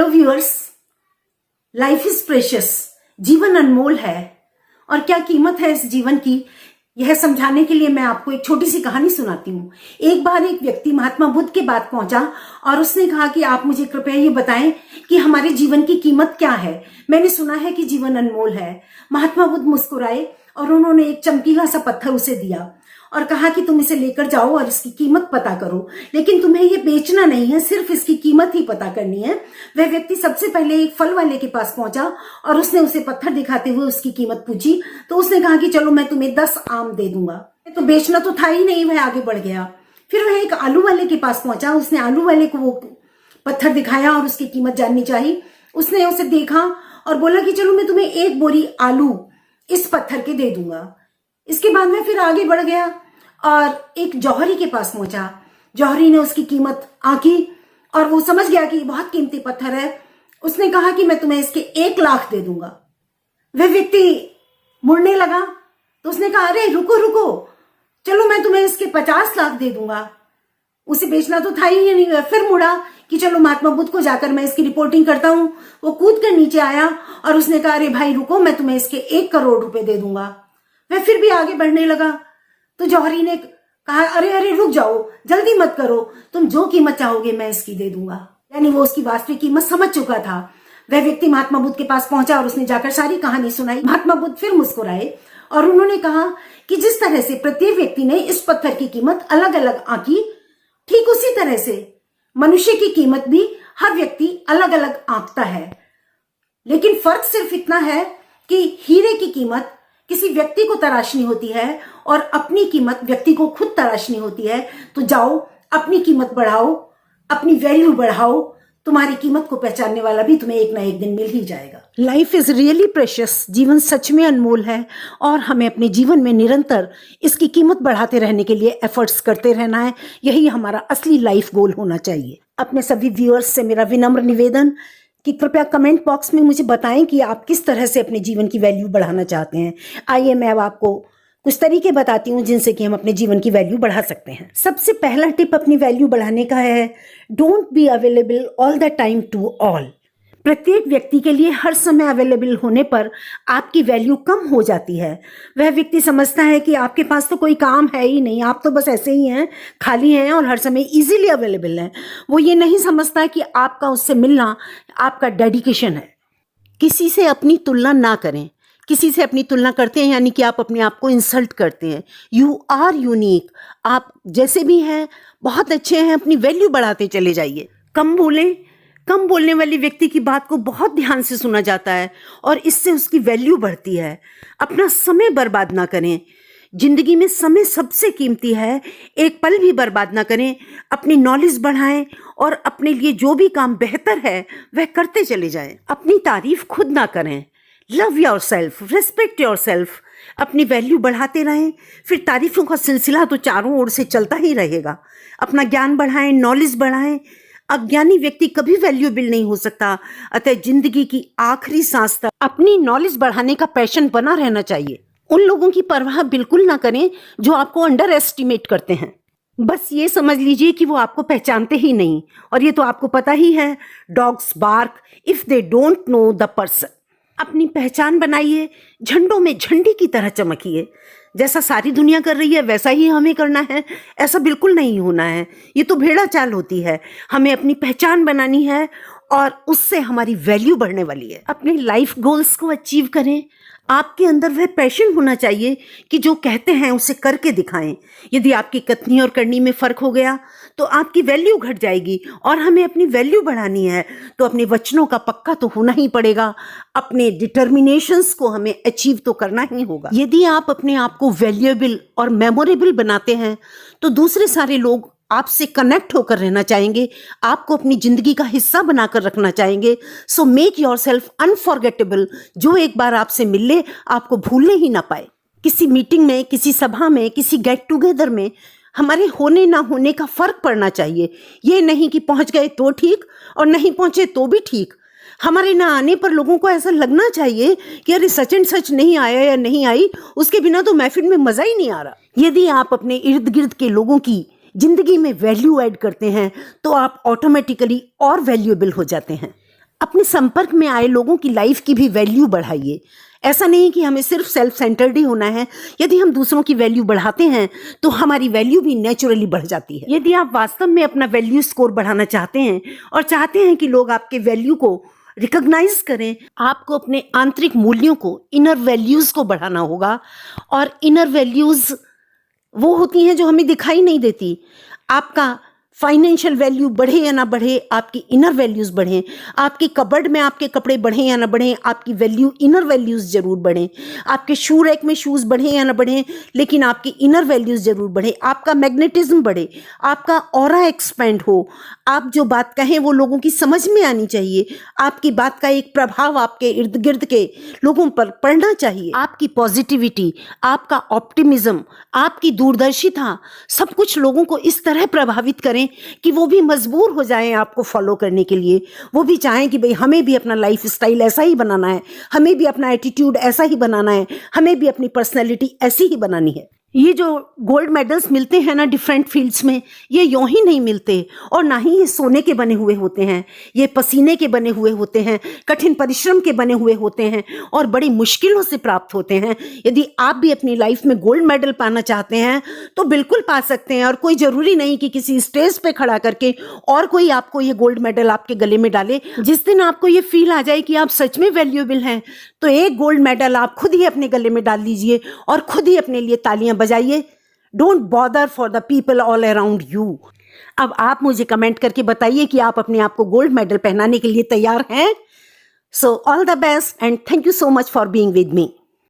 Hello viewers, life is precious. जीवन अनमोल है और क्या कीमत है इस जीवन की, यह समझाने के लिए मैं आपको एक छोटी सी कहानी सुनाती हूँ। एक बार एक व्यक्ति महात्मा बुद्ध के पास पहुंचा और उसने कहा कि आप मुझे कृपया ये बताएं कि हमारे जीवन की कीमत क्या है। मैंने सुना है कि जीवन अनमोल है। महात्मा बुद्ध मुस्कुराए और उन्होंने एक चमकीला सा पत्थर उसे दिया और कहा कि तुम इसे लेकर जाओ और इसकी कीमत पता करो, लेकिन तुम्हें ये बेचना नहीं है, सिर्फ इसकी कीमत ही पता करनी है। वह व्यक्ति सबसे पहले एक फल वाले के पास पहुंचा और उसने उसे पत्थर दिखाते हुए उसकी कीमत पूछी। तो उसने कहा कि चलो मैं तुम्हें 10 आम दे दूंगा। तो बेचना तो था ही नहीं, वह आगे बढ़ गया। फिर वह एक आलू वाले के पास पहुंचा। उसने आलू वाले को वो पत्थर दिखाया और उसकी कीमत जाननी चाहिए। उसने उसे देखा और बोला कि चलो मैं तुम्हें 1 बोरी आलू इस पत्थर के दे दूंगा। इसके बाद में फिर आगे बढ़ गया और एक जौहरी के पास पहुंचा। जौहरी ने उसकी कीमत आंकी और वो समझ गया कि ये बहुत कीमती पत्थर है। उसने कहा कि मैं तुम्हें इसके 1 लाख दे दूंगा। वह व्यक्ति मुड़ने लगा तो उसने कहा, अरे रुको रुको, चलो मैं तुम्हें इसके 50 लाख दे दूंगा। उसे बेचना तो था ही नहीं। फिर मुड़ा कि चलो महात्मा बुद्ध को जाकर मैं इसकी रिपोर्टिंग करता हूं। वो कूद कर नीचे आया और उसने कहा, अरे भाई रुको, मैं तुम्हें इसके 1 करोड़ रुपए दे दूंगा। वह फिर भी आगे बढ़ने लगा तो जौहरी ने कहा, अरे अरे रुक जाओ, जल्दी मत करो, तुम जो कीमत चाहोगे मैं इसकी दे दूंगा। यानी वो उसकी वास्तविक कीमत समझ चुका था। वह व्यक्ति महात्मा बुद्ध के पास पहुंचा और उसने जाकर सारी कहानी सुनाई। महात्मा बुद्ध फिर मुस्कुराए और उन्होंने कहा कि जिस तरह से प्रत्येक व्यक्ति ने इस पत्थर की कीमत अलग अलग आंकी, ठीक उसी तरह से मनुष्य की कीमत भी हर व्यक्ति अलग अलग आंकता है। लेकिन फर्क सिर्फ इतना है कि हीरे की कीमत किसी व्यक्ति को तराशनी होती है और अपनी कीमत व्यक्ति को खुद तराशनी होती है। तो जाओ, अपनी कीमत बढ़ाओ, अपनी वैल्यू बढ़ाओ। तुम्हारी कीमत को पहचानने वाला भी तुम्हें एक ना एक दिन मिल ही जाएगा। Life is really precious. जीवन सच में अनमोल है और हमें अपने जीवन में निरंतर इसकी कीमत बढ़ाते रहने के लिए एफर्ट्स करते रहना है। यही हमारा असली लाइफ गोल होना चाहिए। अपने सभी व्यूअर्स से मेरा विनम्र निवेदन कि कृपया कमेंट बॉक्स में मुझे बताएं कि आप किस तरह से अपने जीवन की वैल्यू बढ़ाना चाहते हैं। आइए मैं अब आपको कुछ तरीके बताती हूँ जिनसे कि हम अपने जीवन की वैल्यू बढ़ा सकते हैं। सबसे पहला टिप अपनी वैल्यू बढ़ाने का है, don't be available all the time to all. प्रत्येक व्यक्ति के लिए हर समय अवेलेबल होने पर आपकी वैल्यू कम हो जाती है। वह व्यक्ति समझता है कि आपके पास तो कोई काम है ही नहीं, आप तो बस ऐसे ही हैं, खाली हैं और हर समय इजीली अवेलेबल हैं। वो ये नहीं समझता कि आपका उससे मिलना आपका डेडिकेशन है। किसी से अपनी तुलना ना करें। किसी से अपनी तुलना करते हैं यानी कि आप अपने आप को इंसल्ट करते हैं। You are unique. आप जैसे भी हैं बहुत अच्छे हैं। अपनी वैल्यू बढ़ाते चले जाइए। कम बोलें। कम बोलने वाले व्यक्ति की बात को बहुत ध्यान से सुना जाता है और इससे उसकी वैल्यू बढ़ती है। अपना समय बर्बाद ना करें। जिंदगी में समय सबसे कीमती है। एक पल भी बर्बाद ना करें। अपनी नॉलेज बढ़ाएं और अपने लिए जो भी काम बेहतर है वह करते चले जाएं। अपनी तारीफ खुद ना करें। Love your self, respect your self. अपनी वैल्यू बढ़ाते रहें, फिर तारीफों का सिलसिला तो चारों ओर से चलता ही रहेगा। अपना ज्ञान बढ़ाएं, नॉलेज बढ़ाएं। अज्ञानी व्यक्ति कभी वैल्यूएबल नहीं हो सकता। अतः जिंदगी की आखिरी सांस तक अपनी नॉलेज बढ़ाने का पैशन बना रहना चाहिए। उन लोगों की परवाह बिल्कुल ना करें जो आपको अंडर एस्टिमेट करते हैं। बस ये समझ लीजिए कि वो आपको पहचानते ही नहीं, और ये तो आपको पता ही है, dogs bark if they don't know the person. अपनी पहचान बनाइए, झंडों में झंडी की तरह चमकिए। जैसा सारी दुनिया कर रही है वैसा ही हमें करना है, ऐसा बिल्कुल नहीं होना है। ये तो भेड़ा चाल होती है। हमें अपनी पहचान बनानी है और उससे हमारी वैल्यू बढ़ने वाली है। अपने लाइफ गोल्स को अचीव करें। आपके अंदर वह पैशन होना चाहिए कि जो कहते हैं उसे करके दिखाएं। यदि आपकी कथनी और करनी में फ़र्क हो गया तो आपकी वैल्यू घट जाएगी, और हमें अपनी वैल्यू बढ़ानी है तो अपने वचनों का पक्का तो होना ही पड़ेगा। अपने डिटर्मिनेशंस को हमें अचीव तो करना ही होगा। यदि आप अपने आप को वैल्यूएबल और मेमोरेबल बनाते हैं तो दूसरे सारे लोग आपसे कनेक्ट होकर रहना चाहेंगे, आपको अपनी जिंदगी का हिस्सा बनाकर रखना चाहेंगे। So make yourself unforgettable. जो एक बार आपसे मिल ले आपको भूलने ही ना पाए। किसी मीटिंग में, किसी सभा में, किसी गेट टुगेदर में हमारे होने ना होने का फर्क पड़ना चाहिए। ये नहीं कि पहुंच गए तो ठीक और नहीं पहुंचे तो भी ठीक। हमारे ना आने पर लोगों को ऐसा लगना चाहिए कि अरे सच एंड सच नहीं आया या नहीं आई, उसके बिना तो महफिल में मजा ही नहीं आ रहा। यदि आप अपने इर्द गिर्द के लोगों की जिंदगी में वैल्यू ऐड करते हैं तो आप ऑटोमेटिकली और वैल्यूएबल हो जाते हैं। अपने संपर्क में आए लोगों की लाइफ की भी वैल्यू बढ़ाइए। ऐसा नहीं कि हमें सिर्फ सेल्फ सेंटर्ड ही होना है। यदि हम दूसरों की वैल्यू बढ़ाते हैं तो हमारी वैल्यू भी नेचुरली बढ़ जाती है। यदि आप वास्तव में अपना वैल्यू स्कोर बढ़ाना चाहते हैं और चाहते हैं कि लोग आपके वैल्यू को रिकॉग्नाइज करें, आपको अपने आंतरिक मूल्यों को, इनर वैल्यूज को बढ़ाना होगा। और इनर वैल्यूज वो होती हैं जो हमें दिखाई नहीं देती। आपका फाइनेंशियल वैल्यू बढ़े या ना बढ़े, आपकी इनर वैल्यूज बढ़ें। आपकी कबर्ड में आपके कपड़े बढ़ें या ना बढ़ें, आपकी वैल्यू, इनर वैल्यूज जरूर बढ़ें। आपके शू रैक में शूज बढ़ें या ना बढ़ें, लेकिन आपकी इनर वैल्यूज जरूर बढ़े। आपका मैग्नेटिज्म बढ़े, आपका ऑरा एक्सपेंड हो। आप जो बात कहें वो लोगों की समझ में आनी चाहिए। आपकी बात का एक प्रभाव आपके इर्द गिर्द के लोगों पर पड़ना चाहिए। आपकी पॉजिटिविटी, आपका ऑप्टिमिज्म, आपकी दूरदर्शिता, सब कुछ लोगों को इस तरह प्रभावित करें कि वो भी मजबूर हो जाएं आपको फॉलो करने के लिए। वो भी चाहें कि भाई हमें भी अपना लाइफ स्टाइल ऐसा ही बनाना है, हमें भी अपना एटीट्यूड ऐसा ही बनाना है, हमें भी अपनी पर्सनैलिटी ऐसी ही बनानी है। ये जो गोल्ड मेडल्स मिलते हैं ना डिफरेंट फील्ड्स में, ये यूं ही नहीं मिलते, और ना ही ये सोने के बने हुए होते हैं। ये पसीने के बने हुए होते हैं, कठिन परिश्रम के बने हुए होते हैं, और बड़ी मुश्किलों से प्राप्त होते हैं। यदि आप भी अपनी लाइफ में गोल्ड मेडल पाना चाहते हैं तो बिल्कुल पा सकते हैं। और कोई ज़रूरी नहीं कि किसी स्टेज पे खड़ा करके और कोई आपको ये गोल्ड मेडल आपके गले में डाले। जिस दिन आपको ये फील आ जाए कि आप सच में वैल्यूएबल हैं, तो एक गोल्ड मेडल आप खुद ही अपने गले में डाल लीजिए और खुद ही अपने लिए तालियां बजाइए। Don't bother for the people all around you. अब आप मुझे कमेंट करके बताइए कि आप अपने आप को गोल्ड मेडल पहनाने के लिए तैयार हैं। So all the best and thank you so much for being with me.